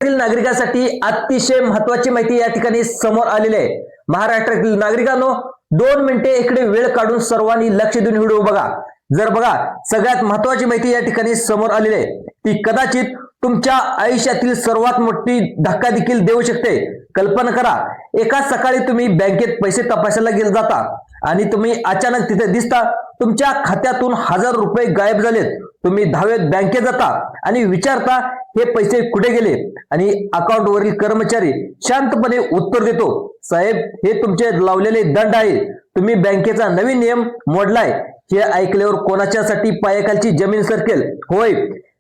नागरिकांसाठी अतिशय महत्त्वाची माहिती या ठिकाणी समोर आलेली आहे। महाराष्ट्रातील नागरिकांनो 2 मिनिटे इकडे वेळ काढून सर्वांनी लक्ष देऊन व्हिडिओ बघा। जर बघा सगळ्यात महत्त्वाची माहिती या ठिकाणी समोर आलेली आहे, ती कदाचित तुमच्या आयुष्यातील सर्वात मोठी धक्का देखील देऊ शकते। कल्पना करा, एका सकाळी तुम्ही बँकेत पैसे तपासायला गेला जाता आणि तुम्ही अचानक तिथे दिसता तुमच्या खात्यातून हजार रुपये गायब झालेत। तुम्ही धावेत बँकेत जाता आणि विचारता हे पैसे कुठे गेले आणि अकाउंट वरील कर्मचारी शांतपणे उत्तर देतो, साहेब हे तुमचे लावलेले दंड आहे, तुम्ही बँकेचा नवीन नियम मोडलाय। हे ऐकल्यावर कोणाच्यासाठी पायाखालची जमीन सरकेल? होय,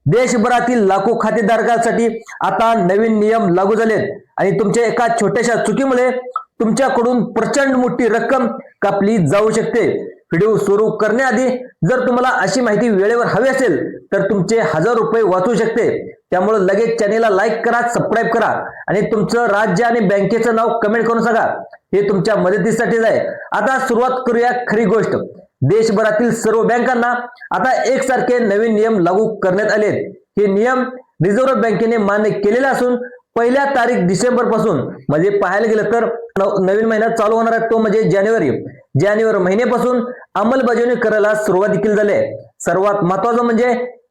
देशभरातील लाखो खातेधारकांसाठी आता नवीन नियम लागू झालेत आणि तुमच्या एका छोट्याशा चुकीमुळे तुमच्याकडून प्रचंड मोठी रक्कम कापली जाऊ शकते। व्हिडिओ सुरू करण्याआधी जर तुम्हाला अशी माहिती वेळेवर हवी असेल तर तुमचे हजार रुपये वाचू शकते। त्यामुळे लगेच चॅनेलला लाईक करा, सबस्क्राईब करा आणि तुमचं राज्य आणि बँकेचं नाव कमेंट करून सांगा, हे तुमच्या मदतीसाठीच आहे। आता सुरुवात करूया खरी गोष्ट। देशभरातील सर्व बँकांना आता एकसारखे नवीन नियम लागू करण्यात आले। हे नियम रिझर्व्ह बँकेने मान्य केलेले असून पहिल्या तारीख डिसेंबर पासून म्हणजे पाहायला गेलं तर नवीन महिना चालू होणार आहे, तो म्हणजे जानेवारी महिन्यापासून अंमलबजावणी करायला सुरुवात देखील झाली आहे। सर्वात महत्त्वाचं म्हणजे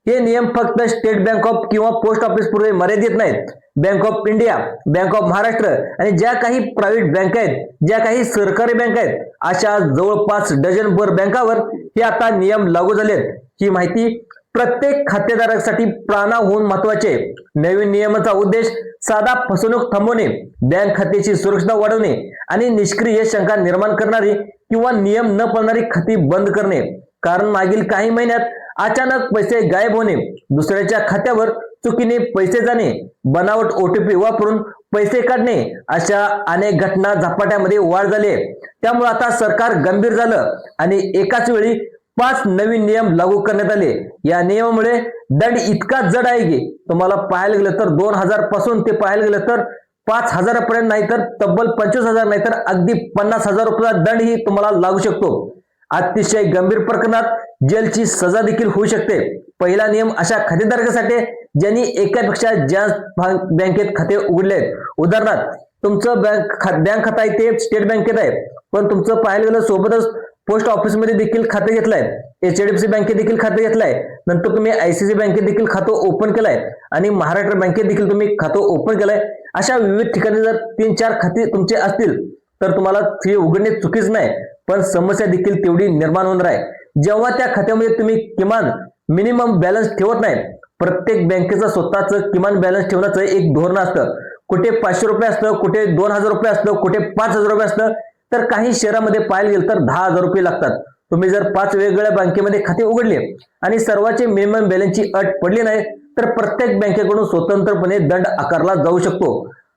हे नियम फक्त स्टेट बँक ऑफ किंवा पोस्ट ऑफिस पुरते मर्यादित नाहीत। Bank of India, bank of Maharashtra आणि ज्या काही प्रायव्हेट बँक आहेत, ज्या काही सरकारी बँक आहेत, अशा जवळपास डझनभर बँकावर हे आता नियम लागू झालेत। ही माहिती प्रत्येक खातेदारासाठी प्राणाहून महत्त्वाची आहे। नवीन नियमाचा उद्देश साधा फसवणूक थांबवणे, बँक खात्याची सुरक्षितता वाढवणे आणि निष्क्रिय शंका निर्माण करणारी किंवा नियम न पाळणारी खाती बंद करणे। कारण मागील काही महिन्यात अचानक पैसे गायब होणे, दुसऱ्याच्या खात्यावर चुकीने पैसे जाणे, बनावट ओटीपी वापरून पैसे काढणे, अशा अनेक घटना झपाट्यामध्ये वाढ झाली। त्यामुळे आता सरकार गंभीर झालं आणि एकाच वेळी 5 नवीन नियम लागू करण्यात आले। या नियमामुळे दंड इतका जड आहे की तुम्हाला पाहायला गेलं तर 2000 पासून ते पाहायला गेलं तर 5000 पर्यंत, नाही तर तब्बल 25000, नाही तर अगदी 50,000 रुपयाचा दंड ही तुम्हाला लागू शकतो। अतिशय गंभीर प्रकरणात जेलची सजा देखील होऊ शकते। पहिला नियम अशा खातेधारकांसाठी ज्यांनी एकापेक्षा जास्त बँकेत खाते उघडले आहेत। उदाहरणार्थ तुमचं बँक खाता आहे ते स्टेट बँकेत आहे, पण तुमचं पाहायला गेलं सोबतच पोस्ट ऑफिस मध्ये देखील खाते घेतलंय, HDFC बँकेत देखील खाते घेतलंय, नंतर तुम्ही ICICI बँकेत देखील खातं ओपन केलंय आणि महाराष्ट्र बँकेत देखील तुम्ही खातं ओपन केलंय। अशा विविध ठिकाणी जर 3-4 खाते तुमचे असतील तर तुम्हाला फी उघडणे चुकीच नाही, पण समस्या देखील तेवढी निर्माण होणार आहे। जेव्हा त्या खात्यामध्ये तुम्ही किमान मिनिमम बॅलन्स ठेवत नाही, प्रत्येक बँकेचं स्वतःचं किमान बॅलन्स ठेवण्याचं एक धोरण असतं। कुठे 500 रुपये असतं, कुठे 2000 रुपये असतं, कुठे 5000 रुपये असतं, तर काही शहरामध्ये पाहायला गेलं तर 10,000 रुपये लागतात। तुम्ही जर 5 वेगवेगळ्या बँकेमध्ये खाते उघडले आणि सर्वांचे मिनिमम बॅलन्सची अट पडली नाही तर प्रत्येक बँकेकडून स्वतंत्रपणे दंड आकारला जाऊ शकतो।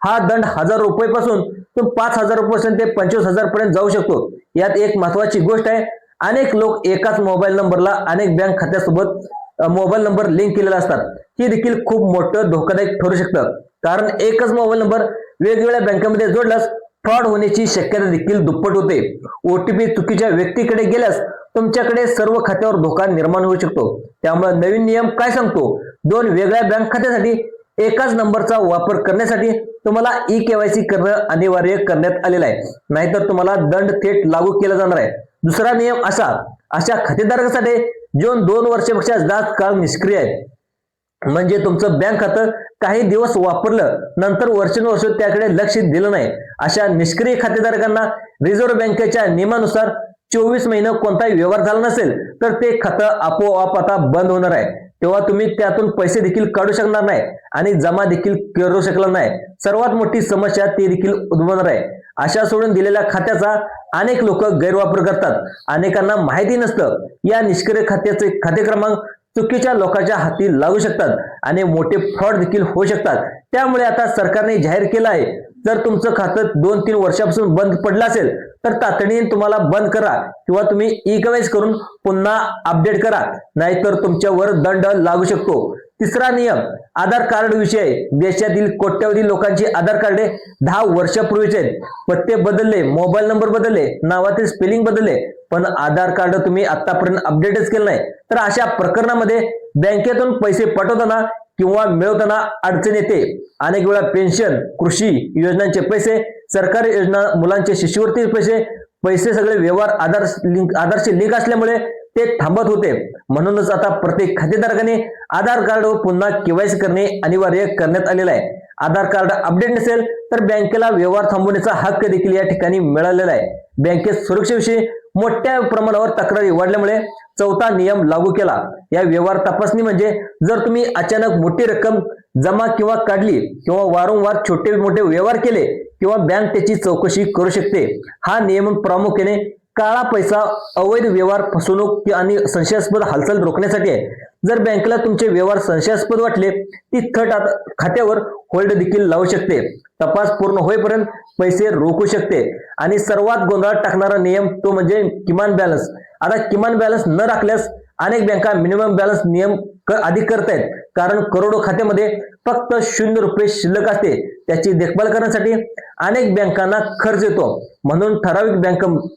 हा दंड 1000 रुपयापासून तो 5000 रुपयापासून ते 25,000 पर्यंत जाऊ शकतो। यात एक महत्त्वाची गोष्ट आहे, अनेक लोक एकाच मोबाईल नंबरला अनेक बँक खात्यासोबत मोबाईल नंबर लिंक केलेला असतात। हे देखील खूप मोठं धोकादायक ठरू शकतं, कारण एकच मोबाईल नंबर वेगवेगळ्या बँकांमध्ये जोडल्यास फ्रॉड होण्याची शक्यता देखील दुप्पट होते। ओटीपी चुकीच्या व्यक्तीकडे गेल्यास तुमच्याकडे सर्व खात्यावर धोका निर्माण होऊ शकतो। त्यामुळे नवीन नियम काय सांगतो, 2 वेगळ्या बँक खात्यासाठी एकाच नंबरचा वापर करण्यासाठी तुम्हाला EKYC करणं अनिवार्य करण्यात आलेलं आहे, नाहीतर तुम्हाला दंड थेट लागू केला जाणार आहे। दुसरा नियम अशा खातेधारकांसाठी जो 2 वर्षापेक्षा जास्त काळ निष्क्रिय आहे, म्हणजे तुमचं बँक खातं काही दिवस वापरलं नंतर वर्षानुवर्ष त्याकडे लक्ष दिलं नाही, अशा निष्क्रिय खातेधारकांना रिझर्व्ह बँकेच्या नियमानुसार 24 महिने कोणताही व्यवहार झाला नसेल तर ते खातं आपोआप आता बंद होणार आहे। तेव्हा तुम्ही त्यातून पैसे देखील काढू शकणार नाही आणि जमा देखील करू शकणार नाही। सर्वात मोठी समस्या ते देखील उद्भवणार आहे। अशा सोडून दिलेल्या खात्याचा अनेक लोक गैरवापर करतात। अनेकांना माहिती नसतं या निष्क्रिय खात्याचे खाते क्रमांक चुकीच्या लोकांच्या हाती लागू शकतात आणि मोठे फ्रॉड देखील होऊ शकतात। त्यामुळे आता सरकारने जाहीर केलं आहे, जर तुमचं खातं 2-3 वर्षापासून बंद पडलं असेल तर तातडीने तुम्हाला बंद करा किंवा तुम्ही EKYC करून पुन्हा अपडेट करा, नाहीतर तुमच्यावर दंड लागू शकतो। तिसरा नियम आधार कार्ड विषय। देशातील कोट्यवधी लोकांची आधार कार्डे 10 वर्षापूर्वीचे आहेत। पत्ते बदलले, मोबाईल नंबर बदलले, नावातील स्पेलिंग बदलले, पण आधार कार्ड तुम्ही आतापर्यंत अपडेटच केलं नाही, तर अशा प्रकरणामध्ये बँकेतून पैसे पाठवताना किंवा मिळवताना अडचण येते। अनेक वेळा पेन्शन, कृषी योजनांचे पैसे, सरकारी योजना, मुलांचे शिष्यवृत्ती पैसे सगळे व्यवहार आधारशी लिंक असल्यामुळे ते थांबत होते। म्हणूनच आता प्रत्येक खातेधारकाने आधार कार्ड व पुन्हा केवायसी करणे अनिवार्य करण्यात आलेलं आहे। आधार कार्ड अपडेट नसेल तर बँकेला व्यवहार थांबवण्याचा हक्क देखील या ठिकाणी मिळालेला आहे। बँकेत सुरक्षेविषयी मोठ्या प्रमाणावर तक्रारी वाढल्यामुळे चौथा नियम लागू केला। या व्यवहार तपासणी म्हणजे जर तुम्ही अचानक मोठी रक्कम जमा किंवा काढली किंवा वारंवार छोटे मोठे व्यवहार केले किंवा बँक त्याची चौकशी करू शकते। हा नियम प्रामुख्याने काळा पैसा, अवैध व्यवहार, फसवणूक आणि संशयास्पद हालचाल रोखण्यासाठी आहे। जर बँकेला तुमचे व्यवहार संशयास्पद वाटले ती थर्ड खात्यावर होल्ड देखील लावू शकते, तपास पूर्ण होईपर्यंत पैसे रोखू शकते। आणि सर्वात गोंधळात टाकणारा नियम तो म्हणजे किमान बॅलन्स। आता किमान बॅलन्स न राखल्यास अनेक बँका मिनिमम बॅलन्स नियम अधिक करतायत, कारण करोडो खात्यामध्ये फक्त 0 रुपये शिल्लक असते। त्याची देखभाल करण्यासाठी अनेक बँकांना खर्च येतो, म्हणून ठराविक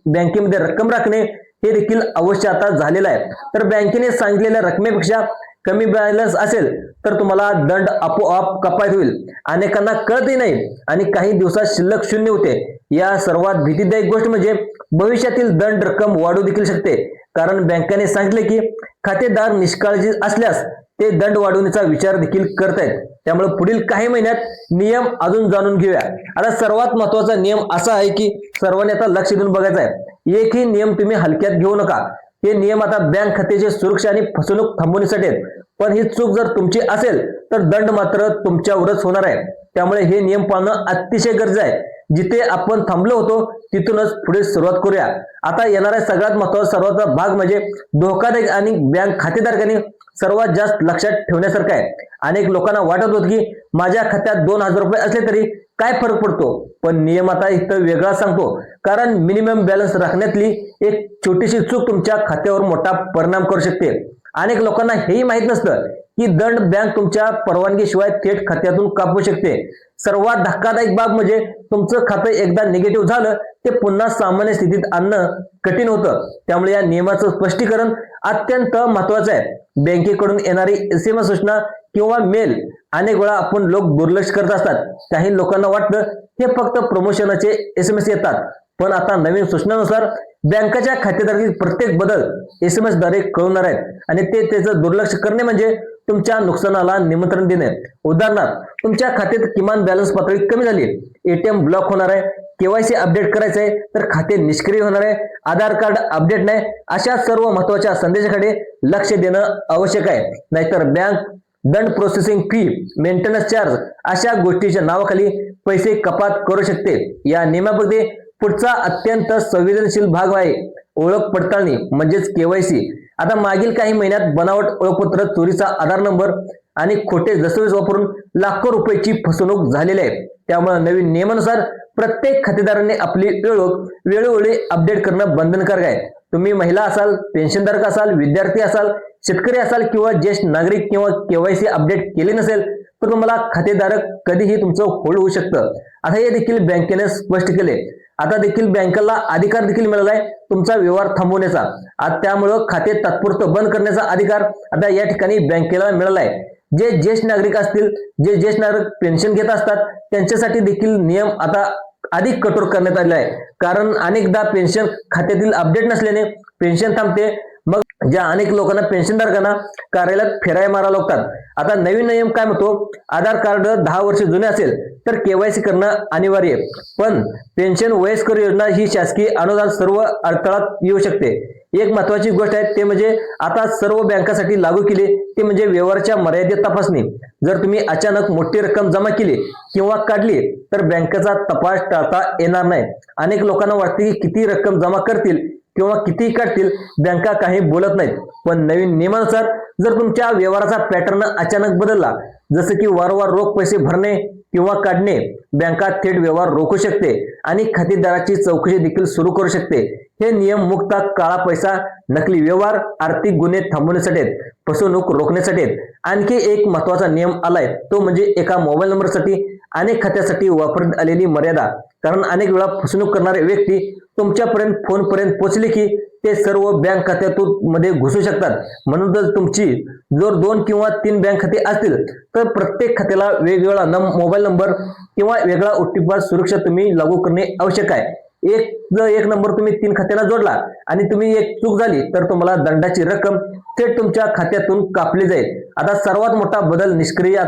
बँकेमध्ये रक्कम राखणे हे देखील अवश्य आता झालेलं आहे। तर बँकेने सांगितलेल्या रकमेपेक्षा कमी बॅलन्स असेल तर तुम्हाला दंड आपोआप कपात होईल। अनेकांना कळतही नाही आणि काही दिवसात शिल्लक 0 होते। या सर्वात भीतीदायक गोष्ट म्हणजे भविष्यातील दंड रक्कम वाढू देखील शकते, कारण बँकेने सांगितले की खातेदार निष्काळजी असल्यास ते दंड वाढवण्याचा विचार देखील करतायत। त्यामुळे पुढील काही महिन्यात नियम अजून जाणून घेऊया। आता सर्वात महत्त्वाचा नियम असा आहे की सर्वांनी आता लक्ष देऊन बघायचा आहे। एकही नियम तुम्ही हलक्यात घेऊ नका। हे नियम आता बँक खात्याची सुरक्षा आणि फसवणूक थांबवण्यासाठी आहेत, पण ही चूक जर तुमची असेल तर दंड मात्र तुमच्यावरच होणार आहे। त्यामुळे हे नियम पाळणं अतिशय गरजेचं आहे। जिथे आपण थांबलो होतो तिथूनच पुढे सुरुवात करूया। आता येणारा सगळ्यात महत्त्वाचा सर्वात भाग म्हणजे धोकादायक आणि बँक खातेधारकांनी सर्वात जास्त लक्षात ठेवण्यासारखं आहे। अनेक लोकांना वाटत होतं की माझ्या खात्यात 2000 रुपये असले तरी काय फरक पडतो, पण नियम आता इथं वेगळा सांगतो, कारण मिनिमम बॅलन्स राखण्यातली एक छोटीशी चूक तुमच्या खात्यावर मोठा परिणाम करू शकते। अनेक लोकांना हेही माहित नसतं की दंड बँक तुमच्या परवानगीशिवाय थेट खात्यातून कापू शकते। सर्वात धक्कादायक बाब म्हणजे तुमचं खातं एकदा निगेटिव्ह झालं ते पुन्हा सामान्य स्थितीत आणणं कठीण होतं। त्यामुळे या नियमाचं स्पष्टीकरण अत्यंत महत्त्वाचं आहे। बँकेकडून येणारी SMS सूचना किंवा मेल अनेक वेळा आपण लोक दुर्लक्ष करत असतात। काही लोकांना वाटतं हे फक्त प्रमोशनाचे SMS येतात, पण आता नवीन सूचनानुसार बँकेच्या खातेदारातील प्रत्येक बदल SMS द्वारे कळवणार आहेत आणि त्याचं दुर्लक्ष करणे म्हणजे तुमच्या नुकसानाला निमंत्रण देणे। उदाहरणार्थ तुमच्या खात्यात किमान बॅलन्स पातळी कमी झाली, ATM ब्लॉक होणार आहे, केवायसी अपडेट करायचं आहे तर खाते निष्क्रिय होणार आहे, आधार कार्ड अपडेट नाही, अशा सर्व महत्त्वाच्या संदेशाकडे लक्ष देणं आवश्यक आहे। नाहीतर बँक दंड, प्रोसेसिंग फी, मेंटेनन्स चार्ज अशा गोष्टीच्या नावाखाली पैसे कपात करू शकते। या नियमामध्ये पुढचा अत्यंत संवेदनशील भाग आहे ओळख पडताळणी म्हणजेच केवायसी। आता मागील काही महिन्यात बनावट ओळखपत्र, चोरीचा आधार नंबर आणि खोटे दस्तावेज वापरून लाखो रुपयाची फसवणूक झालेली आहे। त्यामुळे नवीन नियमानुसार प्रत्येक खातेदाराने आपली ओळख वेळोवेळी अपडेट करणं बंधनकारक आहे। तुम्ही महिला असाल, पेन्शनधारक असाल, विद्यार्थी असाल, शेतकरी असाल किंवा ज्येष्ठ नागरिक किंवा केवायसी अपडेट केले नसेल तर तुम्हाला खातेधारक कधीही तुमचं होल्ड होऊ शकतं। आता हे देखील बँकेने स्पष्ट केले। आता देखील बँकेला अधिकार देखील मिळाला आहे तुमचा व्यवहार थांबवण्याचा। आता त्यामुळं खाते तात्पुरतं बंद करण्याचा अधिकार आता या ठिकाणी बँकेला मिळाला आहे। जे ज्येष्ठ नागरिक असतील, जे ज्येष्ठ नागरिक पेन्शन घेत असतात त्यांच्यासाठी देखील नियम आता अधिक कठोर करण्यात आले आहे, कारण अनेकदा पेन्शन खात्यातील अपडेट नसल्याने पेन्शन थांबते। मग ज्या अनेक लोकांना, पेन्शनधारकांना कार्यालयात फेराया मारावं लागतात। आता नवीन नियम काय म्हणतो, आधार कार्ड 10 वर्ष जुने असेल तर केवायसी करणं अनिवार्य आहे, पण पेन्शन, वयस्कर योजना ही शासकीय अनुदान सर्व अडथळ्यात येऊ शकते। एक महत्त्वाची गोष्ट आहे ते म्हणजे आता सर्व बँकांसाठी लागू केली ते म्हणजे व्यवहाराच्या मर्यादेत तपासणी। जर तुम्ही अचानक मोठी रक्कम जमा केली किंवा काढली तर बँकेचा तपास टाळता येणार नाही। अनेक लोकांना वाटते की किती रक्कम जमा करतील किंवा किती काढतील बँका काही बोलत नाहीत, पण नवीन नियमानुसार जर तुमच्या व्यवहाराचा पॅटर्न अचानक बदलला, जसे की वारंवार रोख पैसे भरणे किंवा काढणे, बँका थेट व्यवहार रोखू शकते आणि खातेदाराची चौकशी देखील सुरू करू शकते। हे नियम मुक्त काळा पैसा, नकली व्यवहार, आर्थिक गुन्हे थांबवण्यासाठी आहेत, फसवणूक रोखण्यासाठी आहेत। आणखी एक महत्त्वाचा नियम आलाय तो म्हणजे एका मोबाईल नंबरसाठी अनेक खात्यासाठी वापरण्यात आलेली मर्यादा। कारण अनेक वेळा फसवणूक करणारे व्यक्ती तुमच्यापर्यंत फोनपर्यंत पोहोचले की ते सर्व बँक खात्यातून मध्ये घुसू शकतात. म्हणून जर तुमची जर 2 किंवा 3 बँक खाते असतील तर प्रत्येक खात्याला वेगवेगळा मोबाईल नंबर किंवा वेगळा OTP सुरक्षा तुम्ही लागू करणे आवश्यक आहे. एक नंबर तुम्ही 3 खात्यांना जोडला आणि तुम्ही एक चूक झाली तर तुम्हाला दंडाची रक्कम थेट तुमच्या खात्यातून कापली जाईल. आता सर्वात मोठा बदल निष्क्रिय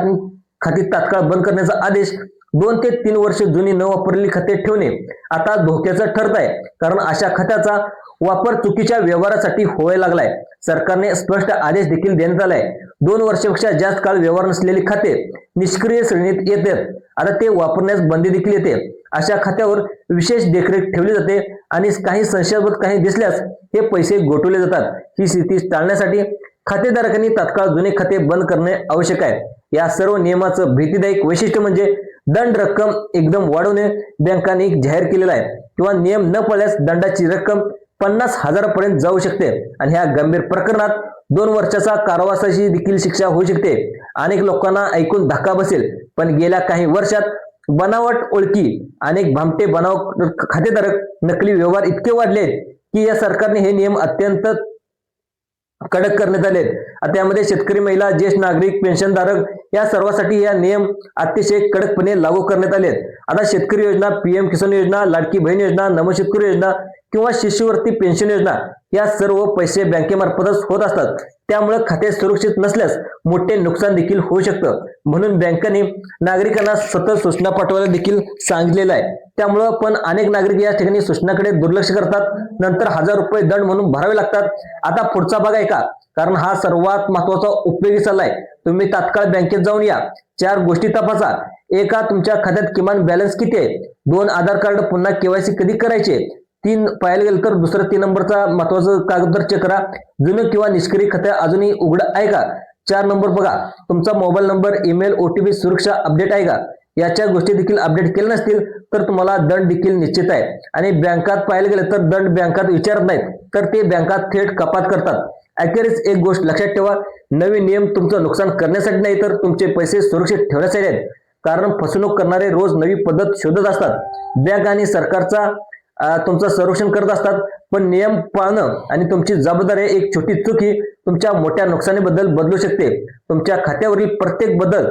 खाती तात्काळ बंद करण्याचा आदेश 2 ते 3 वर्ष जुनी न वापरलेली खाते ठेवणे आता धोक्याचं ठरत आहे, कारण अशा खात्याचा वापर चुकीच्या व्यवहारासाठी व्हायला लागलाय. सरकारने स्पष्ट आदेश देखील देण्यात आलाय. 2 वर्षापेक्षा जास्त काळ व्यवहार नसलेली खाते निष्क्रिय श्रेणीत येतात. आता ते वापरण्यास बंदी देखील येते. अशा खात्यावर विशेष देखरेख ठेवली जाते आणि काही संशयास्पद काही दिसल्यास हे पैसे गोठवले जातात. ही स्थिती टाळण्यासाठी खातेधारकांनी तात्काळ जुने खाते बंद करणे आवश्यक आहे. या सर्व नियमाचं भीतीदायक वैशिष्ट्य म्हणजे दंड रक्कम एकदम वाढवणे बँकांनी जाहीर केलेला आहे किंवा नियम न पाळल्यास दंडाची रक्कम 50,000 पर्यंत जाऊ शकते आणि ह्या गंभीर प्रकरणात 2 वर्षाचा कारावासाची देखील शिक्षा होऊ शकते. अनेक लोकांना ऐकून धक्का बसेल, पण गेल्या काही वर्षात बनावट ओळखी अनेक भामटे खातेधारक नकली व्यवहार इतके वाढले की या सरकारने हे नियम अत्यंत कडक करण्यात आले. त्यामध्ये शेतकरी, महिला, ज्येष्ठ नागरिक, पेन्शनधारक या सर्वांसाठी या नियम अतिशय कडकपणे लागू करण्यात आले. आता शेतकरी योजना, PM किसान योजना, लाडकी बहीण योजना, नमशेतकरी योजना किंवा शिष्यवृत्ती पेन्शन योजना या सर्व पैसे बँकेमार्फतच होत असतात. त्यामुळे खाते सुरक्षित नसल्यास मोठे नुकसान देखील होऊ शकतं. म्हणून बँकांनी नागरिकांना सतत सूचना पाठवायला देखील सांगितलेलं आहे. त्यामुळं पण अनेक नागरिक या ठिकाणी सूचनाकडे दुर्लक्ष करतात, नंतर 1000 रुपये दंड म्हणून भरावे लागतात. आता पुढचा भाग ऐका, कारण हा सर्वात महत्वाचा उपयोगी सल्ला आहे. तुम्ही तात्काळ बँकेत जाऊन या 4 गोष्टी तपासा. एका, तुमच्या खात्यात किमान बॅलन्स किती आहे. 2, आधार कार्ड पुन्हा KYC कधी करायचे. 3, पाहायला गेलं तर दुसरं 3 नंबरचा महत्वाचं कागदपत्र चेक करा, जुनं किंवा निष्क्रिय खाते अजूनही उघड आहे का. 4 नंबर बघा, तुमचा मोबाईल नंबर, ईमेल, OTP सुरक्षा अपडेट आहे का. याच्या गोष्टी देखील अपडेट केल्या नसतील तर तुम्हाला दंड देखील निश्चित आहे. आणि बँकात पाहायला गेलं तर दंड बँकात विचारत नाहीत, तर ते बँकात थेट कपात करतात. अखेरीस एक गोष्ट लक्षात ठेवा, नवीन नियम तुमचं नुकसान करण्यासाठी नाही तर तुमचे पैसे सुरक्षित ठेवण्यासाठी आहेत. कारण फसवणूक करणारे रोज नवी पद्धत शोधत असतात. बँक आणि सरकारचा तुमचं संरक्षण करत असतात, पण नियम पाळणं आणि तुमची जबाबदारी एक छोटी चूक ही तुमच्या मोठ्या नुकसानीबद्दल बदलू शकते. तुमच्या खात्यावरील प्रत्येक बदल,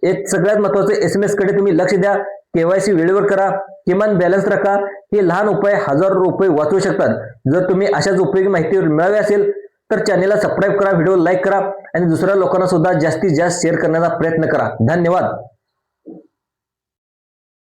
एक सगळ्यात महत्वाचं SMS कडे तुम्ही लक्ष द्या, KYC वेळेवर करा, किमान बॅलन्स राखा. हे लहान उपाय हजारो रुपये वाचवू शकतात. जर तुम्ही अशाच उपयोगी माहिती मिळावी असेल तर चॅनेलला सबस्क्राईब करा, व्हिडिओ लाईक करा आणि दुसऱ्या लोकांना सुद्धा जास्तीत जास्त शेअर करण्याचा प्रयत्न करा. धन्यवाद.